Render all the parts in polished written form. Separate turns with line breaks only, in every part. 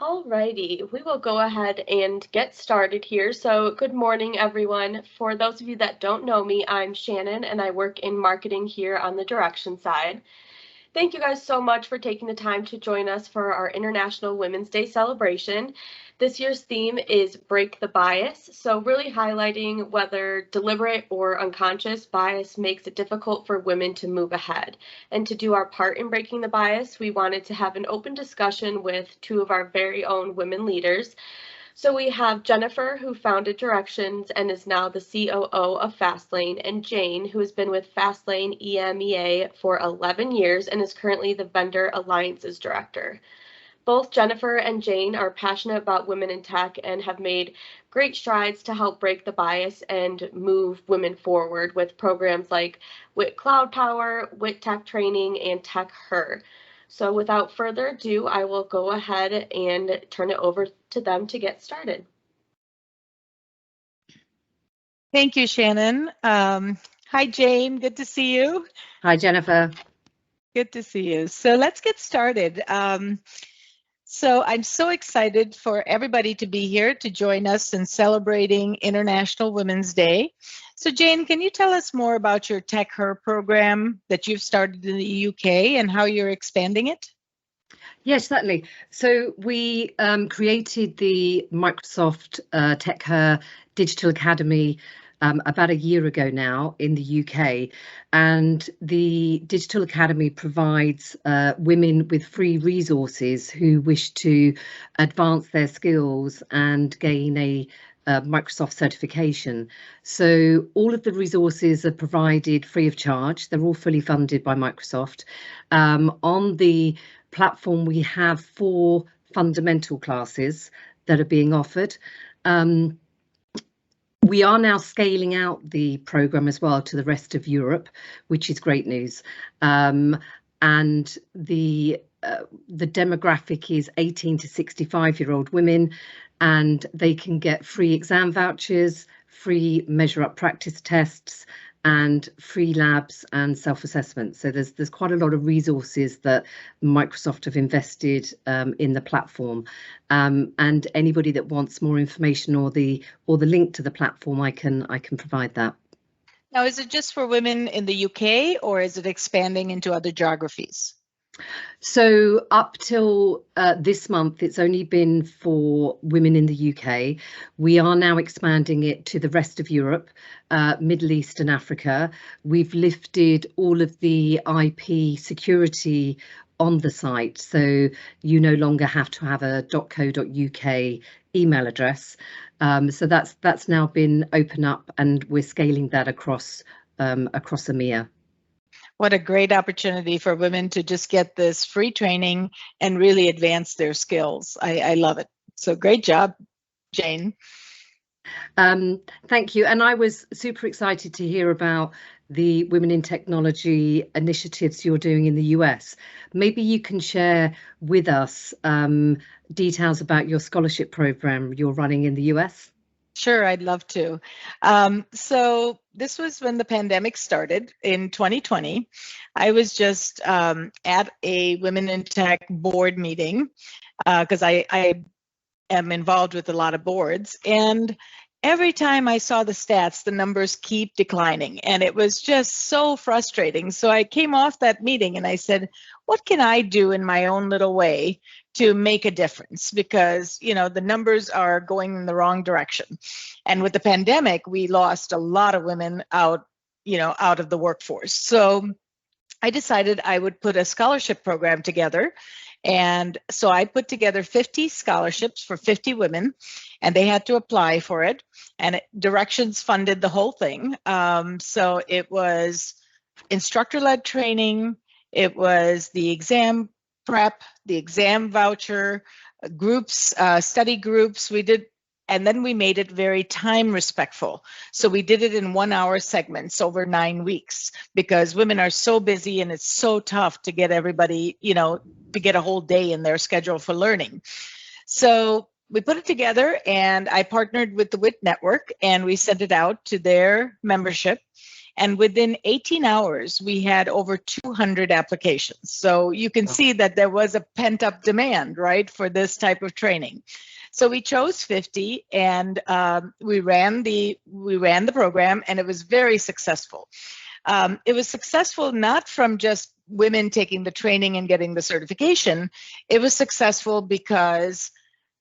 Alrighty, we will go ahead and get started here. So, good morning, everyone. For those of you that don't know me, I'm Shannon and I work in marketing here on the direction side. Thank you guys so much for taking the time to join us for our International Women's Day celebration. This year's theme is Break the Bias, so really highlighting whether deliberate or unconscious bias makes it difficult for women to move ahead. And to do our part in breaking the bias, we wanted to have an open discussion with two of our very own women leaders. So we have Jennifer, who founded Directions and is now the COO of Fastlane, and Jane, who has been with Fastlane EMEA for 11 years and is currently the Vendor Alliances Director. Both Jennifer and Jane are passionate about women in tech and have made great strides to help break the bias and move women forward with programs like WIT Cloud Power, WIT Tech Training, and Tech Her. So without further ado, I will go ahead and turn it over to them to get started.
Thank you, Shannon. Hi, Jane. Good to see you.
Hi, Jennifer.
Good to see you. So let's get started. So I'm so excited for everybody to be here to join us in celebrating International Women's Day. So Jane, can you tell us more about your Tech Her program that you've started in the UK and how you're expanding it?
Yes, certainly. So we created the Microsoft Tech Her Digital Academy about a year ago now in the UK, and the Digital Academy provides women with free resources who wish to advance their skills and gain a Microsoft certification. So all of the resources are provided free of charge. They're all fully funded by Microsoft. On the platform, we have 4 fundamental classes that are being offered. We are now scaling out the program as well to the rest of Europe, which is great news. And the demographic is 18 to 65-year-old women, and they can get free exam vouchers, free measure up practice tests, and free labs and self-assessment. So there's quite a lot of resources that Microsoft have invested in the platform. And anybody that wants more information or the link to the platform, I can provide that.
Now, is it just for women in the UK, or is it expanding into other geographies?
So up till this month, it's only been for women in the UK. We are now expanding it to the rest of Europe, Middle East and Africa. We've lifted all of the IP security on the site, so you no longer have to have a .co.uk email address. So that's now been opened up, and we're scaling that across EMEA.
What a great opportunity for women to just get this free training and really advance their skills. I love it. So great job, Jane.
Thank you. And I was super excited to hear about the Women in Technology initiatives you're doing in the US. Maybe you can share with us details about your scholarship program you're running in the US.
Sure, I'd love to. So this was when the pandemic started in 2020. I was just at a Women in Tech board meeting because I am involved with a lot of boards. And every time I saw the stats, the numbers keep declining. And it was just so frustrating. So I came off that meeting and I said, what can I do in my own little way to make a difference? Because, you know, the numbers are going in the wrong direction. And with the pandemic, we lost a lot of women out of the workforce. So I decided I would put a scholarship program together. And so I put together 50 scholarships for 50 women, and they had to apply for it. And Directions funded the whole thing. So it was instructor-led training. It was the exam prep, the exam voucher, groups, study groups. We did, and then we made it very time respectful. So we did it in 1-hour segments over 9 weeks, because women are so busy and it's so tough to get everybody, to get a whole day in their schedule for learning. So we put it together, and I partnered with the WIT network, and we sent it out to their membership. And within 18 hours, we had over 200 applications. So you can see that there was a pent-up demand, right, for this type of training. So we chose 50, and we ran the program, and it was very successful. It was successful not from just women taking the training and getting the certification. It was successful because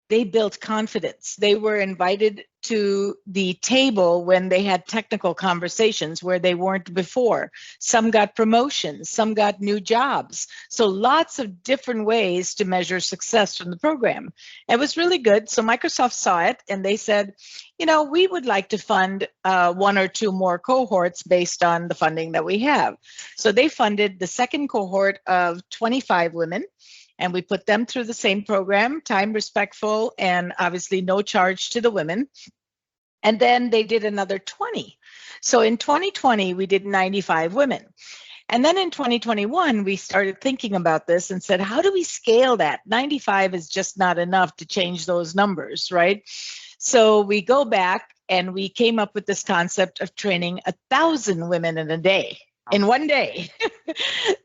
they built confidence. They were invited to the table when they had technical conversations where they weren't before. Some got promotions, some got new jobs. So lots of different ways to measure success from the program. It was really good. So Microsoft saw it and they said, you know, we would like to fund 1 or 2 more cohorts based on the funding that we have. So they funded the second cohort of 25 women. And we put them through the same program, time respectful, and obviously no charge to the women. And then they did another 20. So in 2020, we did 95 women. And then in 2021, we started thinking about this and said, how do we scale that? 95 is just not enough to change those numbers, right? So we go back and we came up with this concept of training 1,000 women in a day. In one day.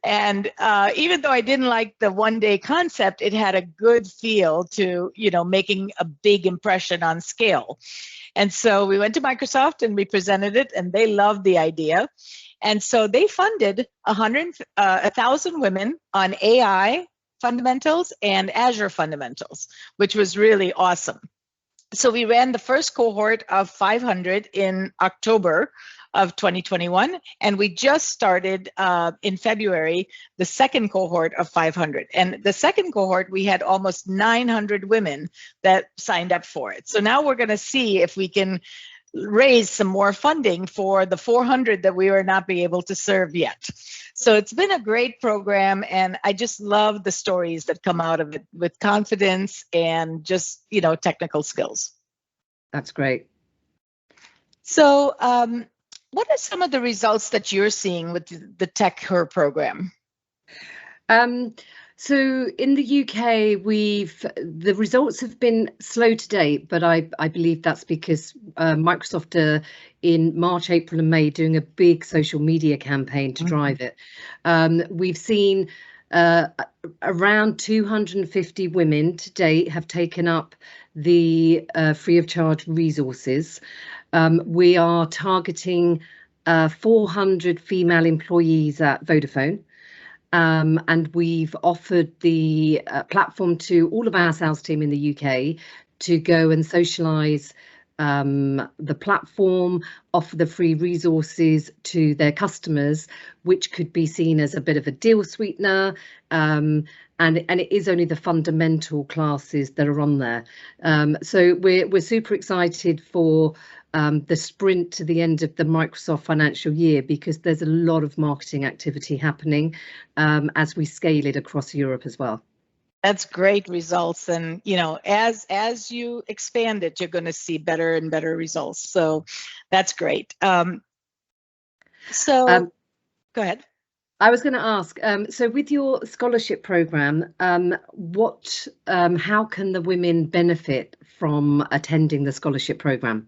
And even though I didn't like the one-day concept, it had a good feel to, you know, making a big impression on scale. And so we went to Microsoft and we presented it, and they loved the idea. And so they funded 1,000 women on AI fundamentals and Azure fundamentals, which was really awesome. So we ran the first cohort of 500 in October of 2021, and we just started in February the second cohort of 500. And the second cohort, we had almost 900 women that signed up for it. So now we're going to see if we can raise some more funding for the 400 that we were not be able to serve yet. So it's been a great program, and I just love the stories that come out of it with confidence and just, you know, technical skills.
That's great.
So what are some of the results that you're seeing with the Tech Her program?
So in the UK, the results have been slow to date, but I believe that's because Microsoft are in March, April and May doing a big social media campaign to drive it. We've seen around 250 women to date have taken up the free of charge resources. We are targeting 400 female employees at Vodafone. And we've offered the platform to all of our sales team in the UK to go and socialise the platform, offer the free resources to their customers, which could be seen as a bit of a deal sweetener. And it is only the fundamental classes that are on there. So we're super excited for the sprint to the end of the Microsoft financial year, because there's a lot of marketing activity happening as we scale it across Europe as well.
That's great results, and you know, as you expand it, you're going to see better and better results. So that's great. Go ahead.
I was going to ask, so with your scholarship program, how can the women benefit from attending the scholarship program?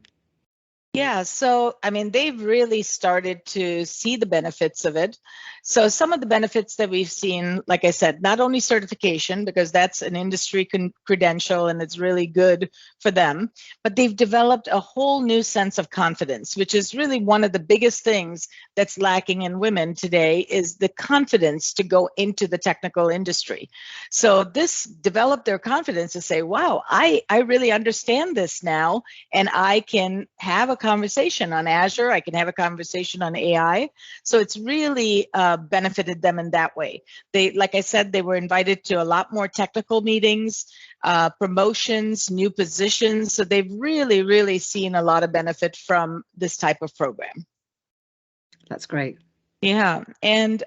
Yeah, so I mean, they've really started to see the benefits of it. So some of the benefits that we've seen, like I said, not only certification, because that's an industry credential and it's really good for them, but they've developed a whole new sense of confidence, which is really one of the biggest things that's lacking in women today, is the confidence to go into the technical industry. So this developed their confidence to say, wow, I really understand this now, and I can have a conversation on Azure, I can have a conversation on AI. So it's really benefited them in that way. They, like I said, they were invited to a lot more technical meetings, promotions, new positions. So they've really, really seen a lot of benefit from this type of program.
That's great.
Yeah. And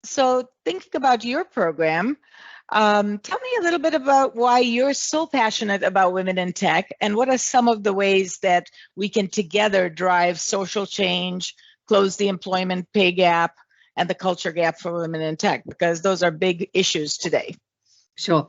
so thinking about your program, tell me a little bit about why you're so passionate about women in tech, and what are some of the ways that we can together drive social change, close the employment pay gap, and the culture gap for women in tech, because those are big issues today.
Sure.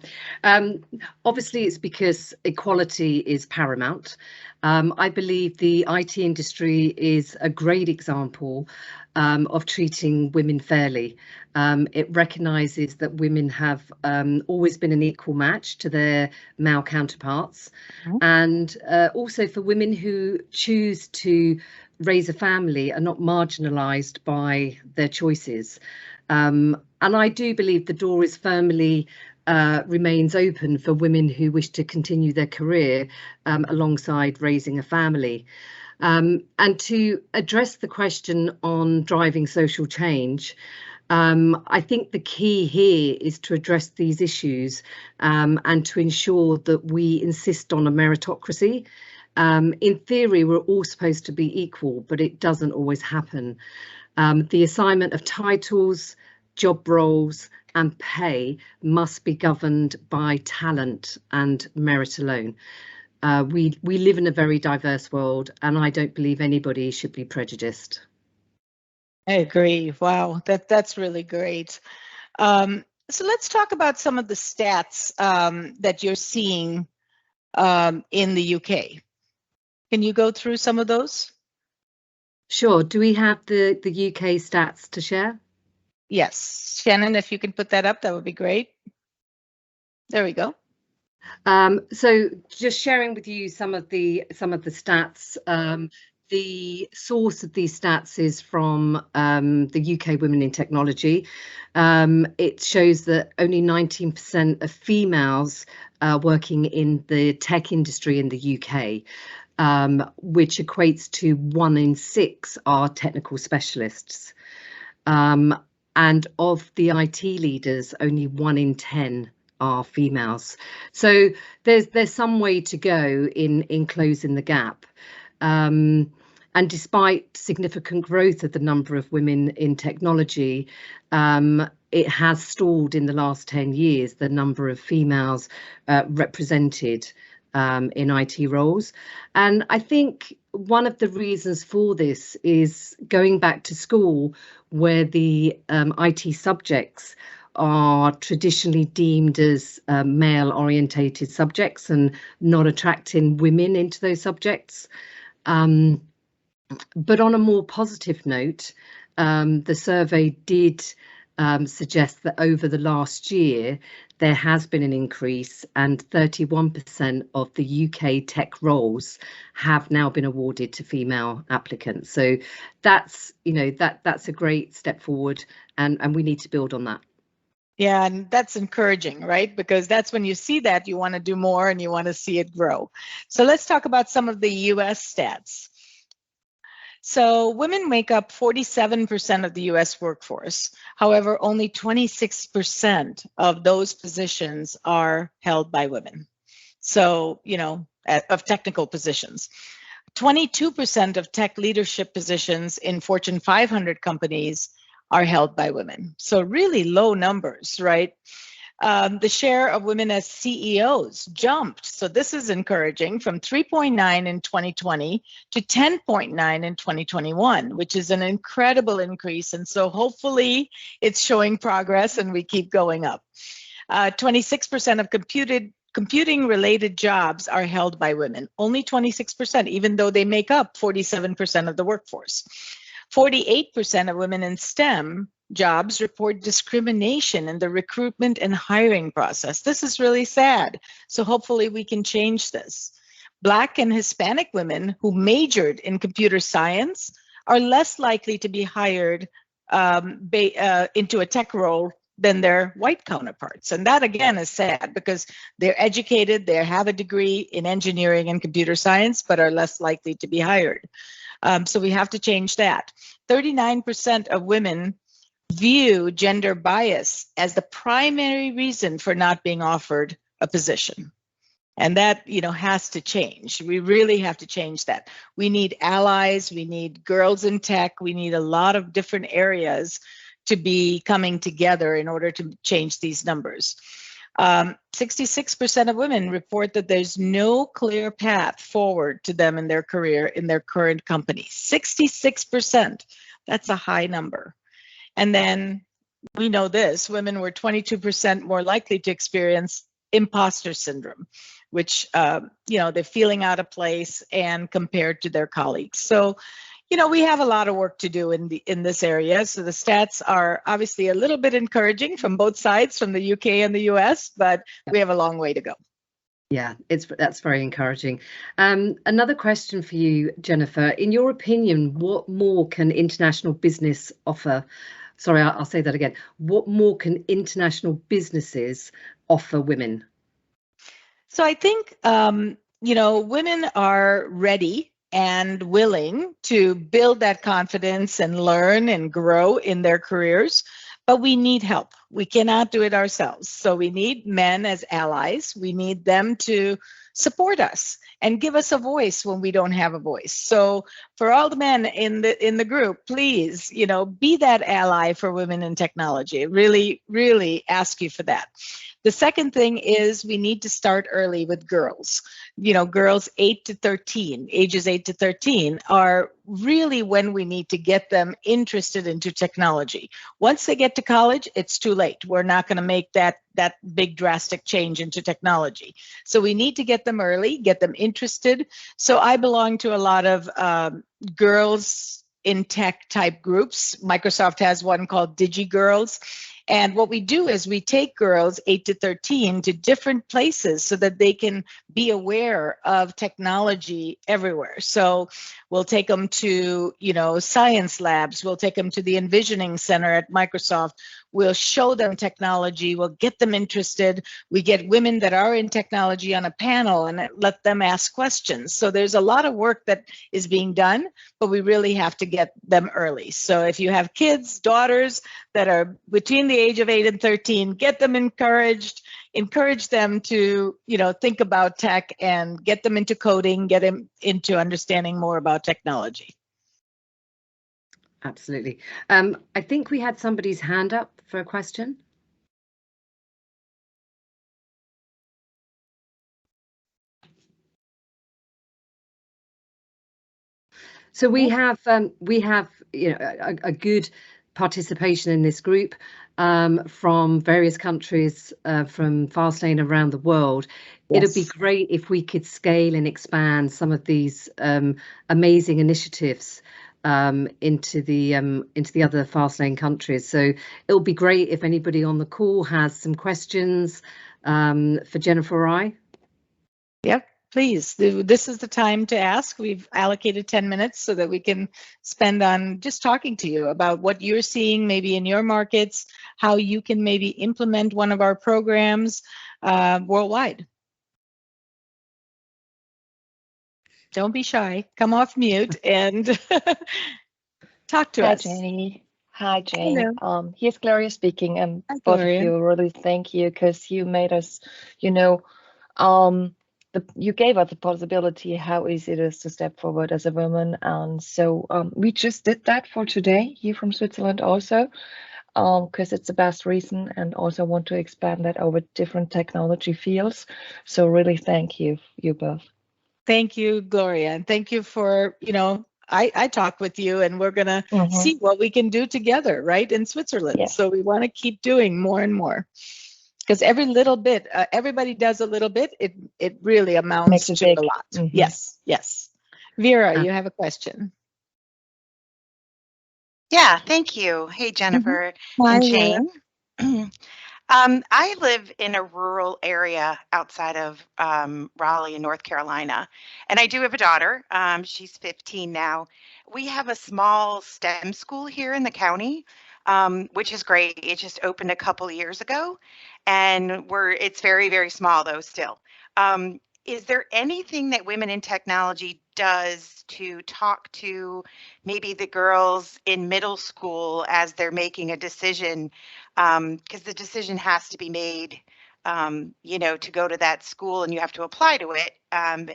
Obviously, it's because equality is paramount. I believe the IT industry is a great example of treating women fairly. It recognises that women have always been an equal match to their male counterparts, and also for women who choose to raise a family are not marginalised by their choices. And I do believe the door is firmly remains open for women who wish to continue their career alongside raising a family. And to address the question on driving social change, I think the key here is to address these issues and to ensure that we insist on a meritocracy. In theory, we're all supposed to be equal, but it doesn't always happen. The assignment of titles, job roles, and pay must be governed by talent and merit alone. We live in a very diverse world, and I don't believe anybody should be prejudiced.
I agree. Wow, that's really great. So let's talk about some of the stats that you're seeing in the UK. Can you go through some of those?
Sure. Do we have the UK stats to share?
Yes. Shannon, if you can put that up, that would be great. There we go.
So just sharing with you some of the stats. The source of these stats is from the UK Women in Technology. It shows that only 19% of females working in the tech industry in the UK, which equates to 1 in 6 are technical specialists. And of the IT leaders, only 1 in 10 are females. So there's some way to go in closing the gap. And despite significant growth of the number of women in technology, it has stalled in the last 10 years, the number of females represented in IT roles. And I think one of the reasons for this is going back to school, where the IT subjects are traditionally deemed as male orientated subjects and not attracting women into those subjects. But on a more positive note, the survey did suggest that over the last year, there has been an increase, and 31% of the UK tech roles have now been awarded to female applicants. So that's, that's a great step forward, and we need to build on that.
Yeah, and that's encouraging, right? Because that's when you see that, you want to do more and you want to see it grow. So let's talk about some of the US stats. So women make up 47% of the US workforce. However, only 26% of those positions are held by women. So, of technical positions. 22% of tech leadership positions in Fortune 500 companies are held by women. So really low numbers, right? The share of women as CEOs jumped. So this is encouraging, from 3.9 in 2020 to 10.9 in 2021, which is an incredible increase. And so hopefully it's showing progress and we keep going up. 26% of computing related jobs are held by women, only 26%, even though they make up 47% of the workforce. 48% of women in STEM jobs report discrimination in the recruitment and hiring process. This is really sad. So hopefully we can change this. Black and Hispanic women who majored in computer science are less likely to be hired into a tech role than their white counterparts. And that again is sad, because they're educated, they have a degree in engineering and computer science, but are less likely to be hired. So we have to change that. 39% of women view gender bias as the primary reason for not being offered a position. And that, has to change. We really have to change that. We need allies, we need girls in tech, we need a lot of different areas to be coming together in order to change these numbers. 66% of women report that there's no clear path forward to them in their career in their current company. 66%, that's a high number. And then we know this, women were 22% more likely to experience imposter syndrome, which, they're feeling out of place and compared to their colleagues. So, we have a lot of work to do in this area. So the stats are obviously a little bit encouraging from both sides, from the UK and the US, but we have a long way to go.
Yeah, that's very encouraging. Another question for you, Jennifer. In your opinion, what more can international business offer? Sorry, I'll say that again. What more can international businesses offer women?
So I think, women are ready and willing to build that confidence and learn and grow in their careers, but we need help. We cannot do it ourselves. So we need men as allies. We need them to support us and give us a voice when we don't have a voice. So for all the men in the group, please, be that ally for women in technology. Really, really ask you for that. The second thing is we need to start early with girls. Girls 8 to 13, ages 8 to 13 are really when we need to get them interested into technology. Once they get to college, it's too late. We're not going to make that big drastic change into technology. So we need to get them early, get them interested. So I belong to a lot of girls in tech type groups. Microsoft has one called DigiGirls. And what we do is we take girls 8 to 13 to different places so that they can be aware of technology everywhere. So we'll take them to, science labs. We'll take them to the Envisioning Center at Microsoft. We'll show them technology. We'll get them interested. We get women that are in technology on a panel and let them ask questions. So there's a lot of work that is being done, but we really have to get them early. So if you have kids, daughters that are between the age of 8 and 13, get them encourage them to, think about tech and get them into coding, get them into understanding more about technology.
Absolutely. I think we had somebody's hand up for a question. So we have a good participation in this group from various countries from Fastlane around the world. Yes. It'd be great if we could scale and expand some of these amazing initiatives into the other Fastlane countries. So it'll be great if anybody on the call has some questions for Jennifer or I.
Yep. Please, this is the time to ask. We've allocated 10 minutes so that we can spend on just talking to you about what you're seeing maybe in your markets, how you can maybe implement one of our programs worldwide. Don't be shy. Come off mute and talk to us.
Hi, Jenny. Hi, Jane. Here's Gloria speaking, and both of you really thank you because you made us, you gave us the possibility how easy it is to step forward as a woman, and so we just did that for today here from Switzerland also, because it's the best reason, and also want to expand that over different technology fields. So really thank you both.
Thank you, Gloria, and thank you for, I talk with you and we're going to see what we can do together, right, in Switzerland. Yes. So we want to keep doing more and more. Because every little bit, everybody does a little bit, it really amounts to a lot. Mm-hmm. Yes. Vera, you have a question.
Yeah, thank you. Hey, Jennifer and Jane. I live in a rural area outside of Raleigh in North Carolina, and I do have a daughter. She's 15 now. We have a small STEM school here in the county, which is great. It just opened a couple years ago, and it's very, very small though still. Is there anything that Women in Technology does to talk to maybe the girls in middle school as they're making a decision? Because the decision has to be made, to go to that school, and you have to apply to it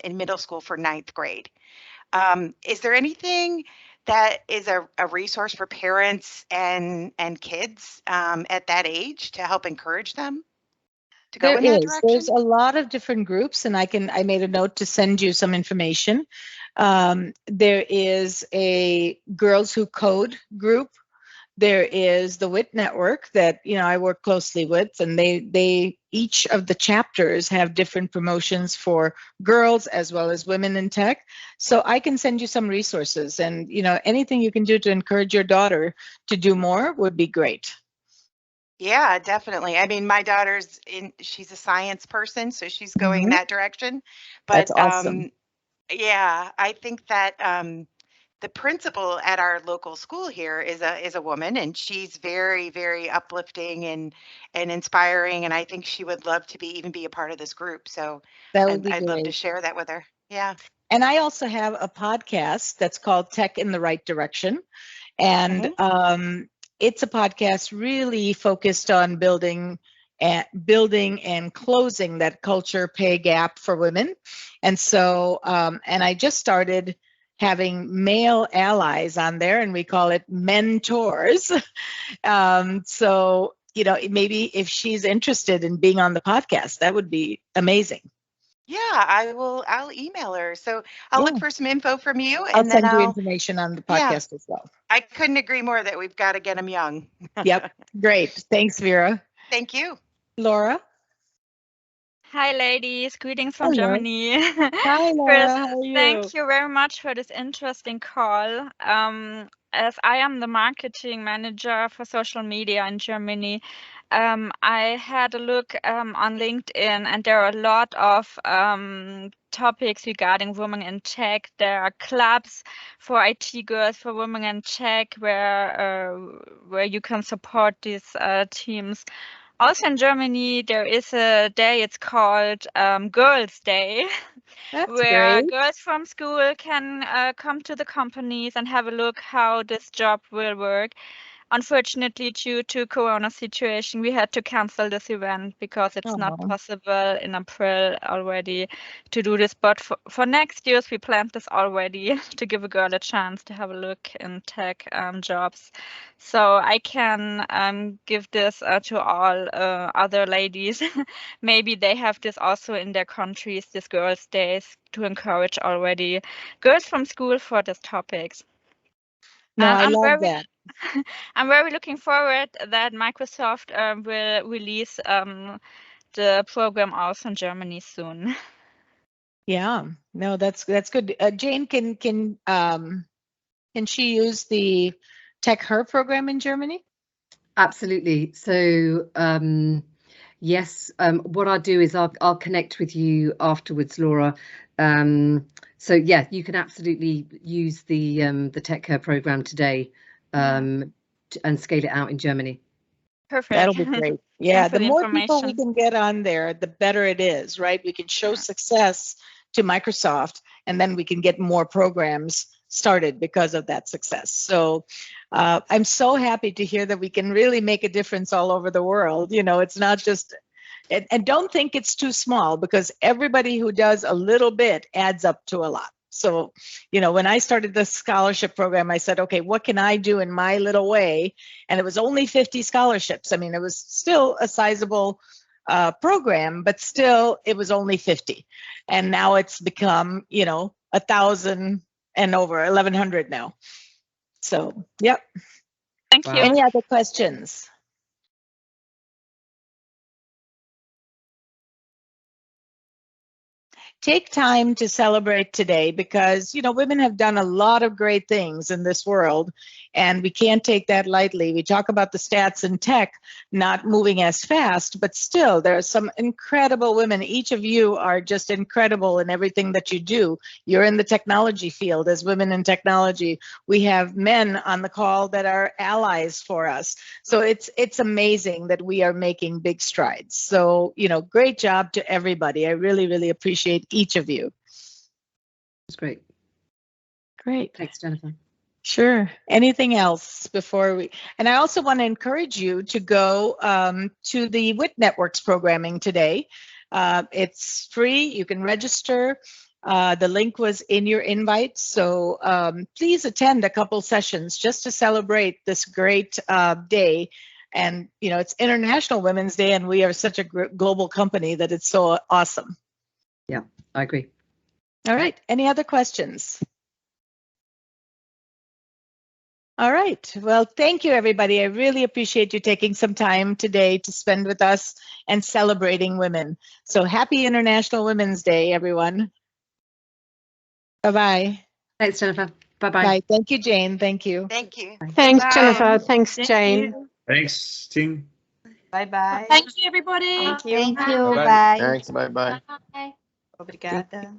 in middle school for 9th grade. Is there anything that is a resource for parents and kids at that age to help encourage them to go in that direction?
There's a lot of different groups, and I made a note to send you some information. There is a Girls Who Code group. There is the WIT network that, I work closely with, and they each of the chapters have different promotions for girls as well as women in tech. So I can send you some resources, and, anything you can do to encourage your daughter to do more would be great.
Yeah, definitely. I mean, my she's a science person, so she's going that direction. But
That's awesome.
Yeah, I think that the principal at our local school here is a woman, and she's very, very uplifting and inspiring. And I think she would love to even be a part of this group. So
That would be
I'd love to
great.
share that with her. Yeah.
And I also have a podcast that's called Tech in the Right Direction. And it's a podcast really focused on building and closing that culture pay gap for women. And so, and I just started having male allies on there, and we call it mentors. So, maybe if she's interested in being on the podcast, that would be amazing.
Yeah, I'll email her. So I'll look for some info from you,
I'll
and then
send you information on the podcast as well.
I couldn't agree more that we've got to get them young.
Yep. Great. Thanks, Vera.
Thank you.
Laura?
Hi, ladies. Greetings from
Hello.
Germany.
Hi, Laura.
First,
How are you?
thank you very much for this interesting call. As I am the marketing manager for social media in Germany, I had a look on LinkedIn, and there are a lot of topics regarding women in tech. There are clubs for IT girls, for women in tech, where you can support these teams. Also in Germany, there is a day, it's called Girls' Day, where
great.
girls from school can come to the companies and have a look how this job will work. Unfortunately, due to Corona situation, we had to cancel this event because it's not possible in April already to do this. But for next year's, we planned this already to give a girl a chance to have a look in tech jobs. So I can give this to all other ladies. Maybe they have this also in their countries, this Girls' Days, to encourage already girls from school for these topics.
No, I love that.
I'm very looking forward that Microsoft will release the program also in Germany soon.
Yeah, no, that's good. Jane, can she use the Tech Her program in Germany?
Absolutely. So yes, what I'll do is I'll connect with you afterwards, Laura. So yeah, you can absolutely use the Tech Her program today and scale it out in Germany.
Perfect.
That'll be great. Yeah, the more people we can get on there, the better it is, right? We can show success to Microsoft, and then we can get more programs started because of that success. So I'm so happy to hear that we can really make a difference all over the world. It's not just, and don't think it's too small, because everybody who does a little bit adds up to a lot. So, when I started the scholarship program, I said, okay, what can I do in my little way? And it was only 50 scholarships. I mean, it was still a sizable program, but still it was only 50. And now it's become, 1,000 and over 1,100 now. So, yep.
Thank you.
Any other questions? Take time to celebrate today, because, women have done a lot of great things in this world, and we can't take that lightly. We talk about the stats in tech not moving as fast, but still there are some incredible women. Each of you are just incredible in everything that you do. You're in the technology field as women in technology. We have men on the call that are allies for us. So it's amazing that we are making big strides. So, great job to everybody. I really, really appreciate each of you.
That's great.
Great.
Thanks, Jennifer.
Sure. Anything else before we? And I also want to encourage you to go to the WIT Networks programming today. It's free. You can register. The link was in your invite. So please attend a couple sessions just to celebrate this great day. And, it's International Women's Day, and we are such a global company that it's so awesome.
Yeah, I agree.
All right. Any other questions? All right. Well, thank you, everybody. I really appreciate you taking some time today to spend with us and celebrating women. So happy International Women's Day, everyone. Bye-bye.
Thanks, Jennifer. Bye-bye.
Bye. Thank you, Jane. Thank you.
Thank you.
Thanks,
Bye.
Jennifer. Thanks,
Thank
Jane.
you.
Thanks, team.
Bye-bye.
Thank you, everybody.
Thank you.
Thank you.
Bye-bye.
Bye.
Thanks. Bye bye.
Bye.
Obrigada.